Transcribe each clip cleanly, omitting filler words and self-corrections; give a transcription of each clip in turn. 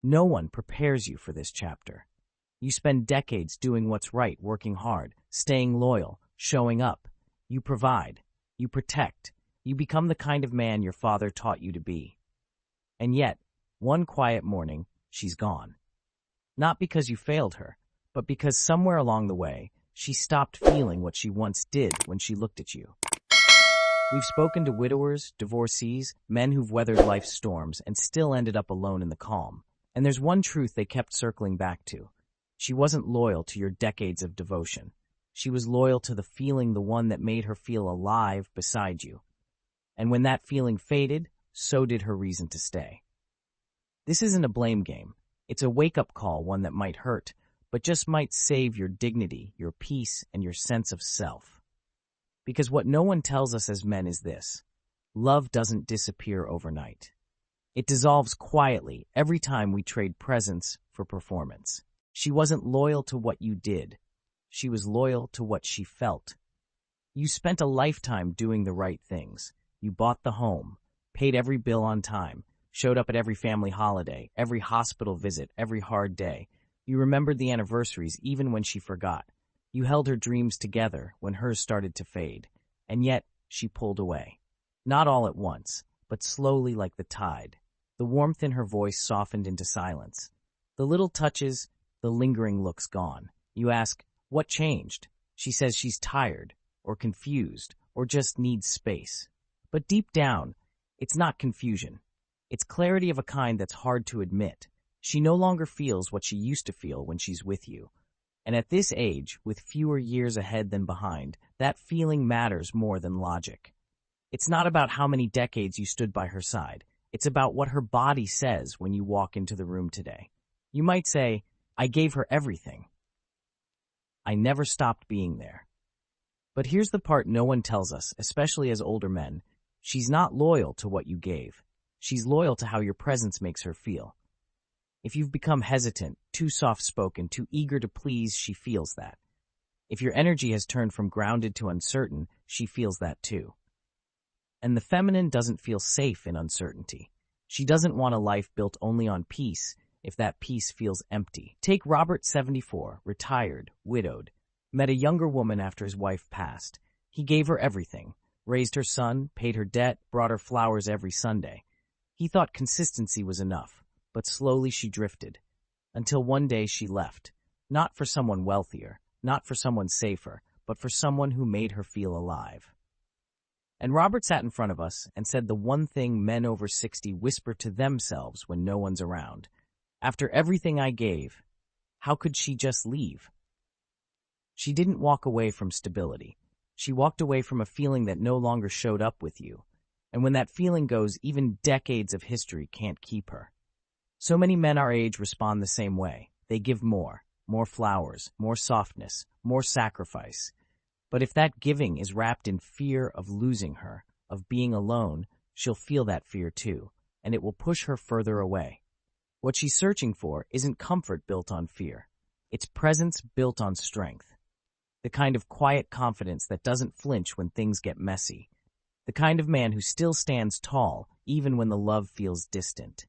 No one prepares you for this chapter. You spend decades doing what's right, working hard, staying loyal, showing up. You provide. You protect. You become the kind of man your father taught you to be. And yet, one quiet morning, she's gone. Not because you failed her, but because somewhere along the way, she stopped feeling what she once did when she looked at you. We've spoken to widowers, divorcees, men who've weathered life's storms and still ended up alone in the calm. And there's one truth they kept circling back to. She wasn't loyal to your decades of devotion. She was loyal to the feeling, the one that made her feel alive beside you. And when that feeling faded, so did her reason to stay. This isn't a blame game. It's a wake-up call, one that might hurt, but just might save your dignity, your peace, and your sense of self. Because what no one tells us as men is this: love doesn't disappear overnight. It dissolves quietly every time we trade presence for performance. She wasn't loyal to what you did. She was loyal to what she felt. You spent a lifetime doing the right things. You bought the home, paid every bill on time, showed up at every family holiday, every hospital visit, every hard day. You remembered the anniversaries even when she forgot. You held her dreams together when hers started to fade. And yet, she pulled away. Not all at once, but slowly like the tide. The warmth in her voice softened into silence. The little touches, the lingering looks gone. You ask, what changed? She says she's tired, or confused, or just needs space. But deep down, it's not confusion. It's clarity of a kind that's hard to admit. She no longer feels what she used to feel when she's with you. And at this age, with fewer years ahead than behind, that feeling matters more than logic. It's not about how many decades you stood by her side. It's about what her body says when you walk into the room today. You might say, I gave her everything. I never stopped being there. But here's the part no one tells us, especially as older men. She's not loyal to what you gave. She's loyal to how your presence makes her feel. If you've become hesitant, too soft-spoken, too eager to please, she feels that. If your energy has turned from grounded to uncertain, she feels that too. And the feminine doesn't feel safe in uncertainty. She doesn't want a life built only on peace if that peace feels empty. Take Robert, 74, retired, widowed, met a younger woman after his wife passed. He gave her everything, raised her son, paid her debt, brought her flowers every Sunday. He thought consistency was enough, but slowly she drifted, until one day she left, not for someone wealthier, not for someone safer, but for someone who made her feel alive. And Robert sat in front of us and said the one thing men over 60 whisper to themselves when no one's around. After everything I gave, how could she just leave? She didn't walk away from stability. She walked away from a feeling that no longer showed up with you. And when that feeling goes, even decades of history can't keep her. So many men our age respond the same way. They give more flowers, more softness, more sacrifice. But if that giving is wrapped in fear of losing her, of being alone, she'll feel that fear too, and it will push her further away. What she's searching for isn't comfort built on fear. It's presence built on strength. The kind of quiet confidence that doesn't flinch when things get messy. The kind of man who still stands tall even when the love feels distant.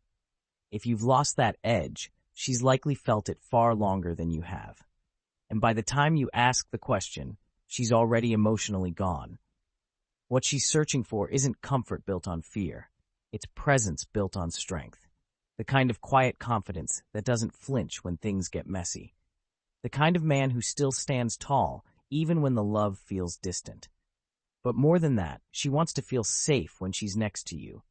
If you've lost that edge, she's likely felt it far longer than you have. And by the time you ask the question, she's already emotionally gone. What she's searching for isn't comfort built on fear. It's presence built on strength. The kind of quiet confidence that doesn't flinch when things get messy. The kind of man who still stands tall even when the love feels distant. But more than that, she wants to feel safe when she's next to you.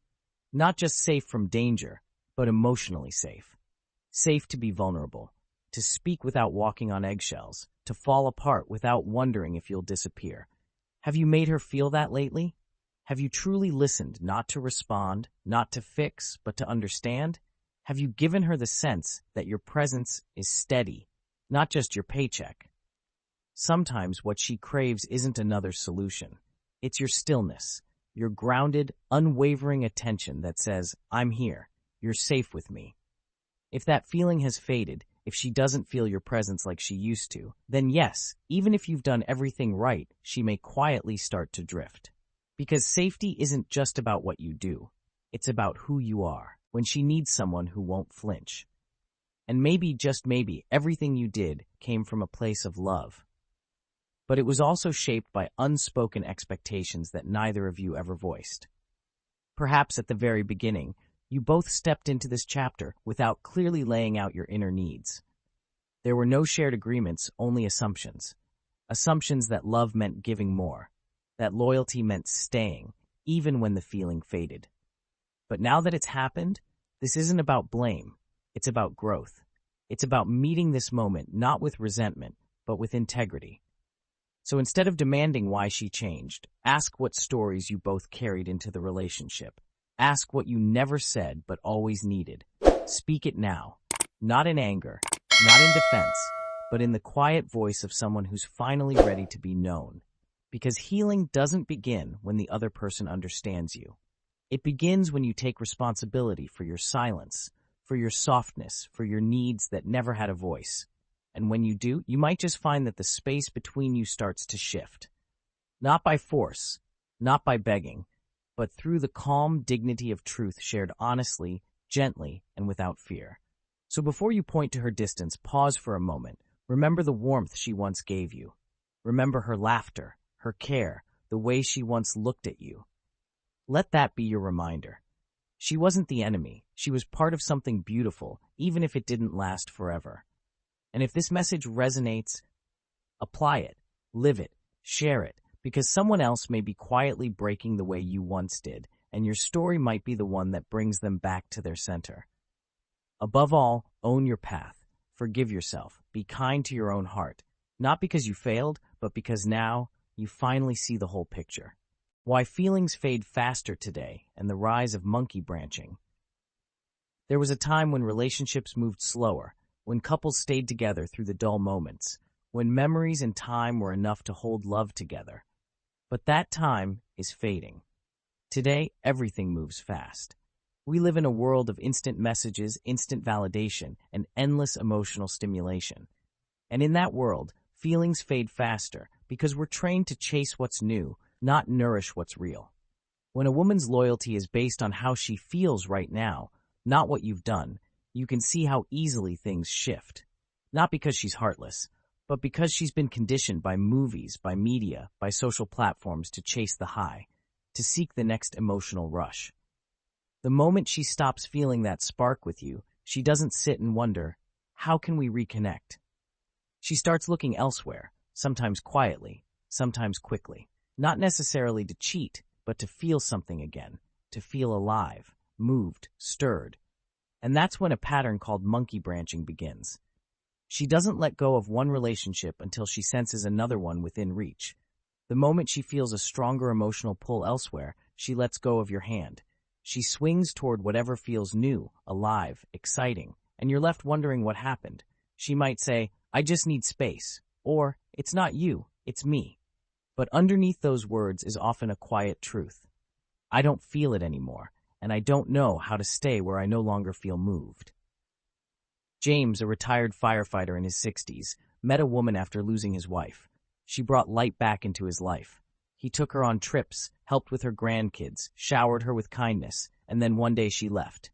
Not just safe from danger, but emotionally safe. Safe to be vulnerable, to speak without walking on eggshells, to fall apart without wondering if you'll disappear. Have you made her feel that lately? Have you truly listened, not to respond, not to fix, but to understand? Have you given her the sense that your presence is steady, not just your paycheck? Sometimes what she craves isn't another solution. It's your stillness, your grounded, unwavering attention that says, I'm here, you're safe with me. If that feeling has faded, if she doesn't feel your presence like she used to, then yes, even if you've done everything right, she may quietly start to drift. Because safety isn't just about what you do. It's about who you are. When she needs someone who won't flinch. And maybe, just maybe, everything you did came from a place of love. But it was also shaped by unspoken expectations that neither of you ever voiced. Perhaps at the very beginning, you both stepped into this chapter without clearly laying out your inner needs. There were no shared agreements, only assumptions. Assumptions that love meant giving more, that loyalty meant staying, even when the feeling faded. But now that it's happened, this isn't about blame. It's about growth. It's about meeting this moment not with resentment, but with integrity. So instead of demanding why she changed, ask what stories you both carried into the relationship. Ask what you never said but always needed. Speak it now, not in anger, not in defense, but in the quiet voice of someone who's finally ready to be known. Because healing doesn't begin when the other person understands you. It begins when you take responsibility for your silence, for your softness, for your needs that never had a voice. And when you do, you might just find that the space between you starts to shift. Not by force, not by begging, but through the calm dignity of truth shared honestly, gently, and without fear. So before you point to her distance, pause for a moment. Remember the warmth she once gave you. Remember her laughter, her care, the way she once looked at you. Let that be your reminder. She wasn't the enemy. She was part of something beautiful, even if it didn't last forever. And if this message resonates, apply it, live it, share it, because someone else may be quietly breaking the way you once did, and your story might be the one that brings them back to their center. Above all, own your path. Forgive yourself. Be kind to your own heart. Not because you failed, but because now you finally see the whole picture. Why feelings fade faster today and the rise of monkey branching. There was a time when relationships moved slower, when couples stayed together through the dull moments, when memories and time were enough to hold love together. But that time is fading. Today, everything moves fast. We live in a world of instant messages, instant validation, and endless emotional stimulation. And in that world, feelings fade faster because we're trained to chase what's new, not nourish what's real. When a woman's loyalty is based on how she feels right now, not what you've done, you can see how easily things shift. Not because she's heartless, but because she's been conditioned by movies, by media, by social platforms to chase the high, to seek the next emotional rush. The moment she stops feeling that spark with you, she doesn't sit and wonder, how can we reconnect? She starts looking elsewhere, sometimes quietly, sometimes quickly. Not necessarily to cheat, but to feel something again, to feel alive, moved, stirred. And that's when a pattern called monkey branching begins. She doesn't let go of one relationship until she senses another one within reach. The moment she feels a stronger emotional pull elsewhere, she lets go of your hand. She swings toward whatever feels new, alive, exciting, and you're left wondering what happened. She might say, I just need space, or, it's not you, it's me. But underneath those words is often a quiet truth. I don't feel it anymore, and I don't know how to stay where I no longer feel moved. James, a retired firefighter in his 60s, met a woman after losing his wife. She brought light back into his life. He took her on trips, helped with her grandkids, showered her with kindness, and then one day she left.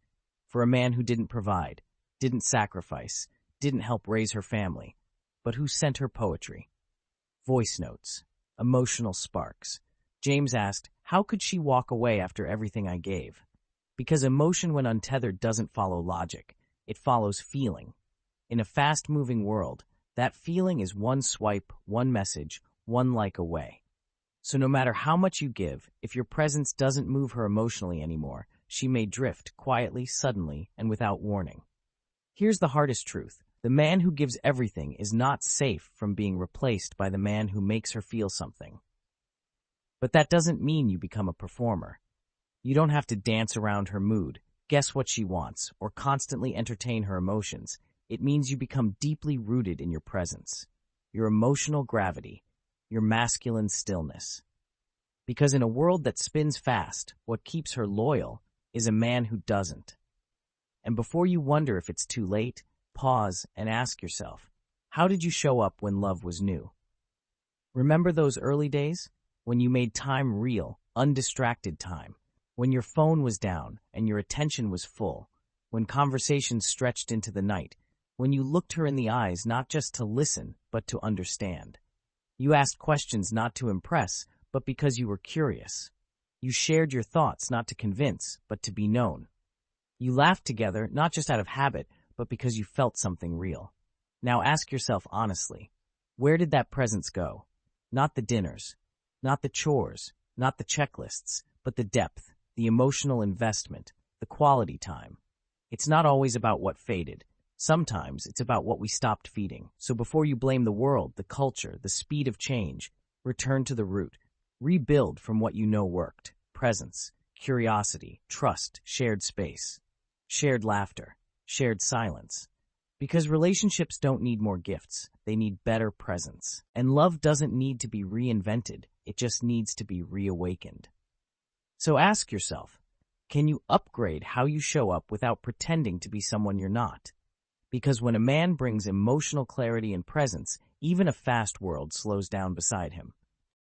For a man who didn't provide, didn't sacrifice, didn't help raise her family, but who sent her poetry. Voice notes. Emotional sparks. James asked, how could she walk away after everything I gave? Because emotion when untethered doesn't follow logic. It follows feeling. In a fast-moving world, that feeling is one swipe, one message, one like away. So no matter how much you give, if your presence doesn't move her emotionally anymore, she may drift quietly, suddenly, and without warning. Here's the hardest truth. The man who gives everything is not safe from being replaced by the man who makes her feel something. But that doesn't mean you become a performer. You don't have to dance around her mood, guess what she wants, or constantly entertain her emotions. It means you become deeply rooted in your presence, your emotional gravity, your masculine stillness. Because in a world that spins fast, what keeps her loyal is a man who doesn't. And before you wonder if it's too late, pause and ask yourself, how did you show up when love was new? Remember those early days? When you made time real, undistracted time. When your phone was down and your attention was full. When conversations stretched into the night. when you looked her in the eyes not just to listen, but to understand. You asked questions not to impress, but because you were curious. You shared your thoughts not to convince, but to be known. You laughed together not just out of habit, but because you felt something real. Now ask yourself honestly, where did that presence go? Not the dinners, not the chores, not the checklists, but the depth, the emotional investment, the quality time. It's not always about what faded. Sometimes it's about what we stopped feeding. So before you blame the world, the culture, the speed of change, return to the root. Rebuild from what you know worked. Presence, curiosity, trust, shared space, shared laughter, shared silence. Because relationships don't need more gifts, they need better presence. And love doesn't need to be reinvented, it just needs to be reawakened. So ask yourself, can you upgrade how you show up without pretending to be someone you're not? Because when a man brings emotional clarity and presence, even a fast world slows down beside him.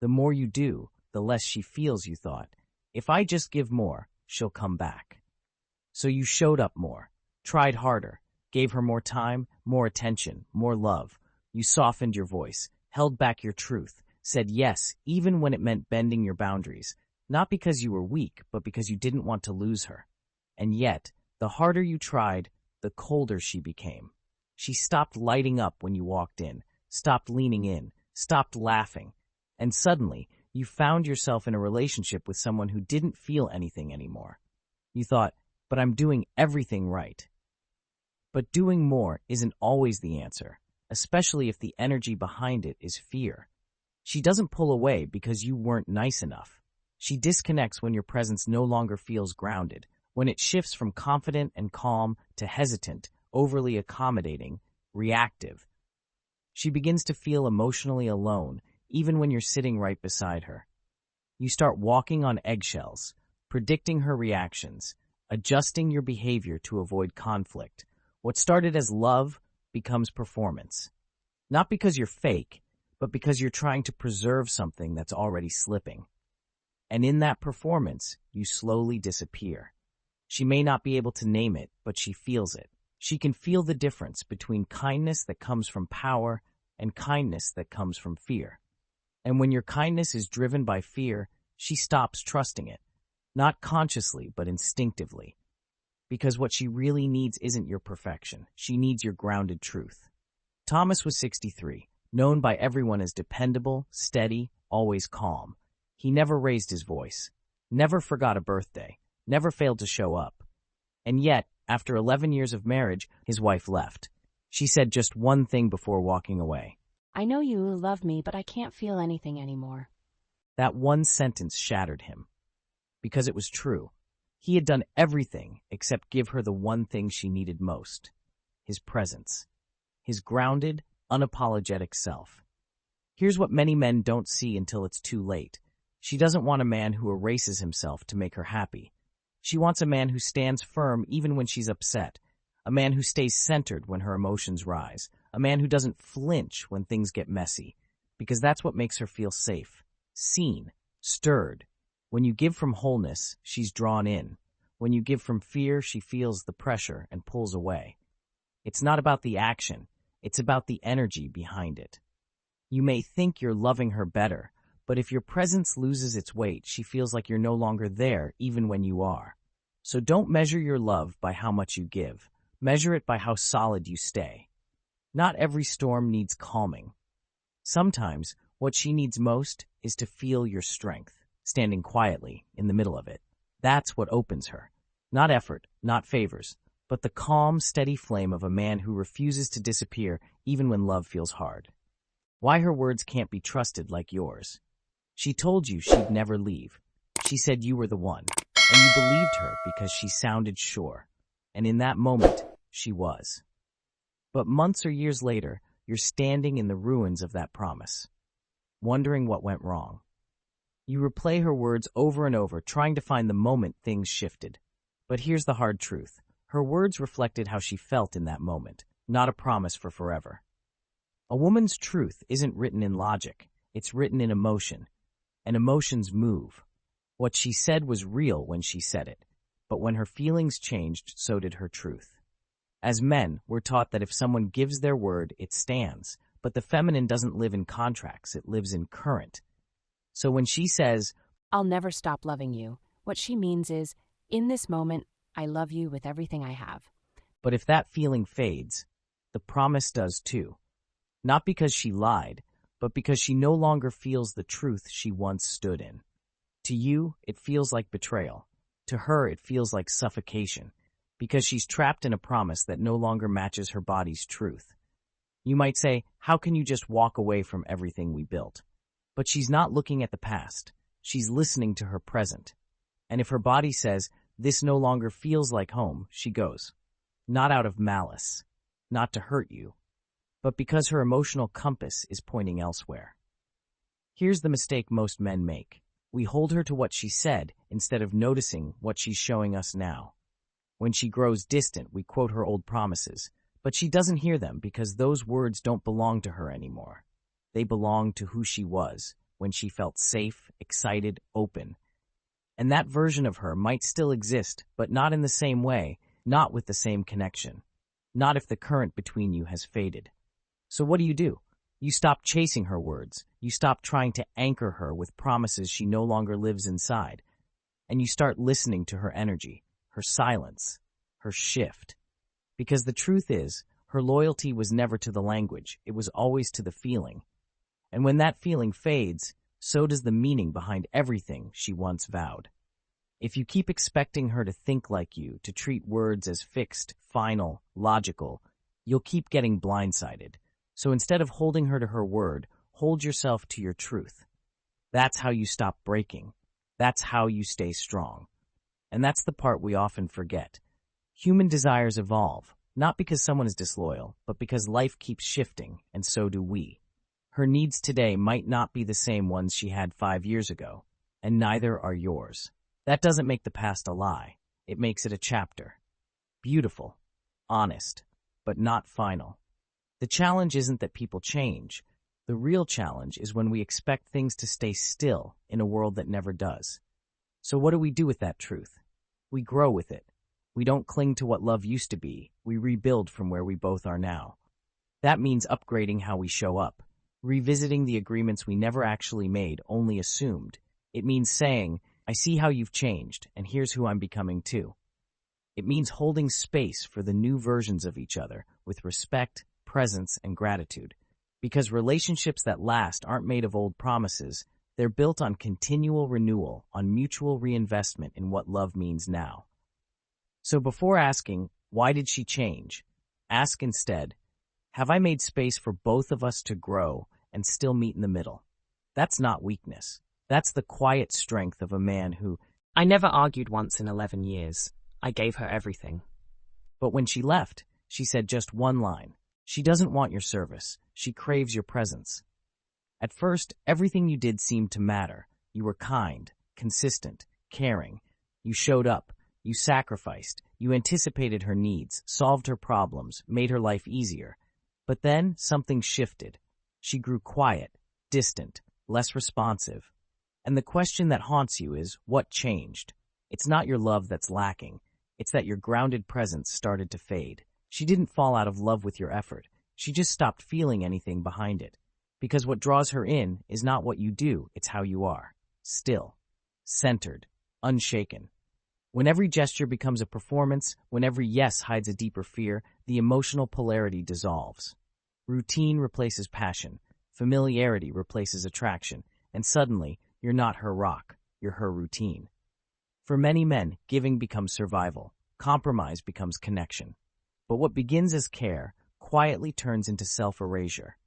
The more you do, the less she feels, you thought. If I just give more, she'll come back. So you showed up more, tried harder, gave her more time, more attention, more love. You softened your voice, held back your truth, said yes even when it meant bending your boundaries, not because you were weak, but because you didn't want to lose her. And yet, the harder you tried, the colder she became. She stopped lighting up when you walked in, stopped leaning in, stopped laughing, and suddenly, you found yourself in a relationship with someone who didn't feel anything anymore. You thought, but I'm doing everything right. But doing more isn't always the answer, especially if the energy behind it is fear. She doesn't pull away because you weren't nice enough. She disconnects when your presence no longer feels grounded, when it shifts from confident and calm to hesitant, overly accommodating, reactive. She begins to feel emotionally alone, even when you're sitting right beside her. You start walking on eggshells, predicting her reactions, adjusting your behavior to avoid conflict. What started as love becomes performance. Not because you're fake, but because you're trying to preserve something that's already slipping. And in that performance, you slowly disappear. She may not be able to name it, but she feels it. She can feel the difference between kindness that comes from power and kindness that comes from fear. And when your kindness is driven by fear, she stops trusting it, not consciously, but instinctively. Because what she really needs isn't your perfection. She needs your grounded truth. Thomas was 63, known by everyone as dependable, steady, always calm. He never raised his voice, never forgot a birthday, never failed to show up. And yet, after 11 years of marriage, his wife left. She said just one thing before walking away. I know you love me, but I can't feel anything anymore. That one sentence shattered him. Because it was true. He had done everything except give her the one thing she needed most. His presence. His grounded, unapologetic self. Here's what many men don't see until it's too late. She doesn't want a man who erases himself to make her happy. She wants a man who stands firm even when she's upset. A man who stays centered when her emotions rise. A man who doesn't flinch when things get messy. Because that's what makes her feel safe, seen, stirred. When you give from wholeness, she's drawn in. When you give from fear, she feels the pressure and pulls away. It's not about the action. It's about the energy behind it. You may think you're loving her better, but if your presence loses its weight, she feels like you're no longer there even when you are. So don't measure your love by how much you give. Measure it by how solid you stay. Not every storm needs calming. Sometimes, what she needs most is to feel your strength, standing quietly in the middle of it. That's what opens her. Not effort, not favors, but the calm, steady flame of a man who refuses to disappear even when love feels hard. Why her words can't be trusted like yours. She told you she'd never leave. She said you were the one, and you believed her because she sounded sure. And in that moment, she was. But months or years later, you're standing in the ruins of that promise, wondering what went wrong. You replay her words over and over, trying to find the moment things shifted. But here's the hard truth. Her words reflected how she felt in that moment, not a promise for forever. A woman's truth isn't written in logic. It's written in emotion. And emotions move. What she said was real when she said it. But when her feelings changed, so did her truth. As men, we're taught that if someone gives their word, it stands. But the feminine doesn't live in contracts, it lives in current. So when she says, I'll never stop loving you, what she means is, in this moment, I love you with everything I have. but if that feeling fades, the promise does too. Not because she lied, but because she no longer feels the truth she once stood in. To you, it feels like betrayal. To her, it feels like suffocation, because she's trapped in a promise that no longer matches her body's truth. You might say, how can you just walk away from everything we built? But she's not looking at the past. She's listening to her present. And if her body says, this no longer feels like home, she goes. Not out of malice, not to hurt you, but because her emotional compass is pointing elsewhere. Here's the mistake most men make. We hold her to what she said instead of noticing what she's showing us now. When she grows distant, we quote her old promises, but she doesn't hear them because those words don't belong to her anymore. They belong to who she was, when she felt safe, excited, open. And that version of her might still exist, but not in the same way, not with the same connection, not if the current between you has faded. So what do? You stop chasing her words. You stop trying to anchor her with promises she no longer lives inside. And you start listening to her energy, her silence, her shift. Because the truth is, her loyalty was never to the language, it was always to the feeling. And when that feeling fades, so does the meaning behind everything she once vowed. If you keep expecting her to think like you, to treat words as fixed, final, logical, you'll keep getting blindsided. So instead of holding her to her word, hold yourself to your truth. That's how you stop breaking. That's how you stay strong. And that's the part we often forget. Human desires evolve, not because someone is disloyal, but because life keeps shifting, and so do we. Her needs today might not be the same ones she had 5 years ago, and neither are yours. That doesn't make the past a lie. It makes it a chapter. Beautiful, honest, but not final. The challenge isn't that people change. The real challenge is when we expect things to stay still in a world that never does. So what do we do with that truth? We grow with it. We don't cling to what love used to be. We rebuild from where we both are now. That means upgrading how we show up, revisiting the agreements we never actually made, only assumed. It means saying, I see how you've changed, and here's who I'm becoming too. It means holding space for the new versions of each other with respect, presence, and gratitude. Because relationships that last aren't made of old promises, they're built on continual renewal, on mutual reinvestment in what love means now. So before asking, why did she change? Ask instead, have I made space for both of us to grow and still meet in the middle? That's not weakness. That's the quiet strength of a man who, I never argued once in 11 years. I gave her everything. but when she left, she said just one line. She doesn't want your service. She craves your presence. At first, everything you did seemed to matter. You were kind, consistent, caring. You showed up. You sacrificed. You anticipated her needs, solved her problems, made her life easier. But then something shifted. She grew quiet, distant, less responsive. And the question that haunts you is, what changed? It's not your love that's lacking. It's that your grounded presence started to fade. She didn't fall out of love with your effort. She just stopped feeling anything behind it. Because what draws her in is not what you do, it's how you are. Still, centered, unshaken. When every gesture becomes a performance, when every yes hides a deeper fear, the emotional polarity dissolves. Routine replaces passion, familiarity replaces attraction, and suddenly, you're not her rock, you're her routine. For many men, giving becomes survival, compromise becomes connection. But what begins as care quietly turns into self-erasure.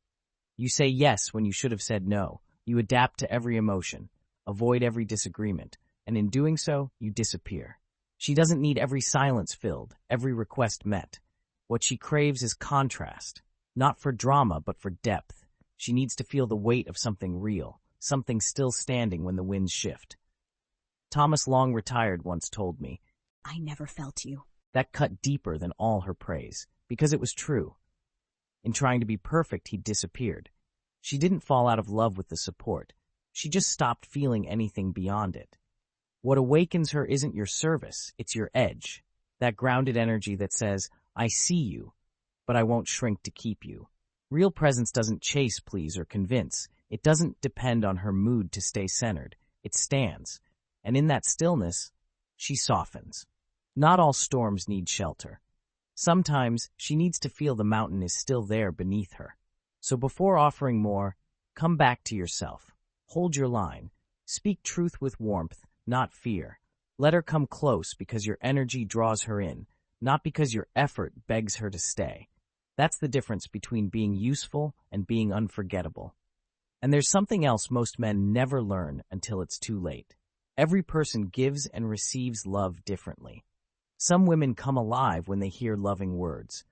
You say yes when you should have said no. You adapt to every emotion, avoid every disagreement, and in doing so, you disappear. She doesn't need every silence filled, every request met. What she craves is contrast, not for drama, but for depth. She needs to feel the weight of something real, something still standing when the winds shift. Thomas Long retired once told me, I never felt you. That cut deeper than all her praise, because it was true. In trying to be perfect, he disappeared. She didn't fall out of love with the support. She just stopped feeling anything beyond it. What awakens her isn't your service, it's your edge. That grounded energy that says, I see you, but I won't shrink to keep you. Real presence doesn't chase, please, or convince. It doesn't depend on her mood to stay centered. It stands, and in that stillness, she softens. Not all storms need shelter. Sometimes she needs to feel the mountain is still there beneath her. So before offering more, come back to yourself. Hold your line. Speak truth with warmth, not fear. Let her come close because your energy draws her in, not because your effort begs her to stay. That's the difference between being useful and being unforgettable. And there's something else most men never learn until it's too late. Every person gives and receives love differently. Some women come alive when they hear loving words.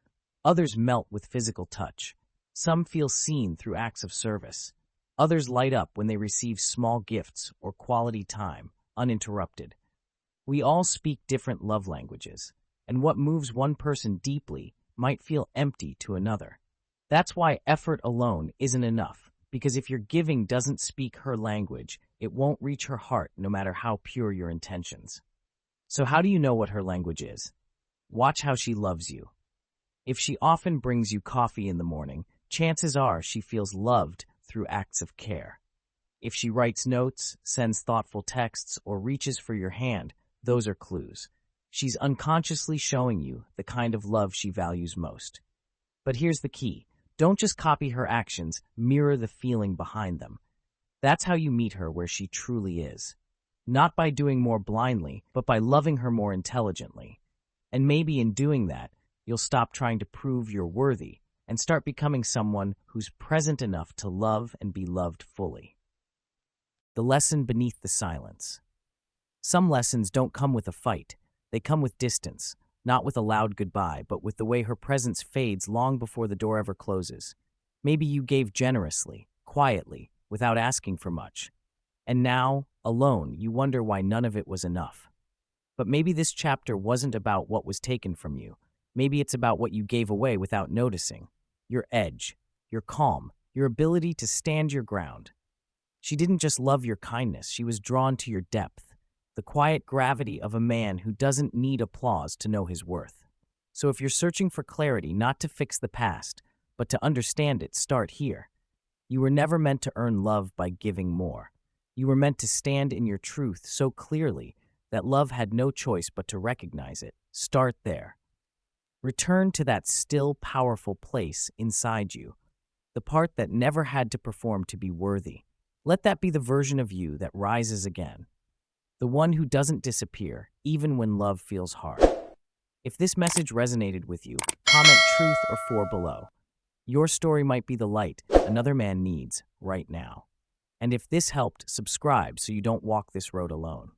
Others melt with physical touch. Some feel seen through acts of service. Others light up when they receive small gifts or quality time, uninterrupted. We all speak different love languages, and what moves one person deeply might feel empty to another. That's why effort alone isn't enough, because if your giving doesn't speak her language, it won't reach her heart no matter how pure your intentions. So how do you know what her language is? Watch how she loves you. If she often brings you coffee in the morning, chances are she feels loved through acts of care. If she writes notes, sends thoughtful texts, or reaches for your hand, those are clues. She's unconsciously showing you the kind of love she values most. But here's the key. Don't just copy her actions, mirror the feeling behind them. That's how you meet her where she truly is. Not by doing more blindly, but by loving her more intelligently. And maybe in doing that, you'll stop trying to prove you're worthy and start becoming someone who's present enough to love and be loved fully. The lesson beneath the silence. Some lessons don't come with a fight. They come with distance, not with a loud goodbye, but with the way her presence fades long before the door ever closes. Maybe you gave generously, quietly, without asking for much. And now, alone, you wonder why none of it was enough. But maybe this chapter wasn't about what was taken from you. Maybe it's about what you gave away without noticing. Your edge, your calm, your ability to stand your ground. She didn't just love your kindness, she was drawn to your depth, the quiet gravity of a man who doesn't need applause to know his worth. So if you're searching for clarity, not to fix the past, but to understand it, start here. You were never meant to earn love by giving more. You were meant to stand in your truth so clearly that love had no choice but to recognize it. Start there. Return to that still, powerful place inside you, the part that never had to perform to be worthy. Let that be the version of you that rises again, the one who doesn't disappear, even when love feels hard. If this message resonated with you, comment truth or 4 below. Your story might be the light another man needs right now. And if this helped, subscribe so you don't walk this road alone.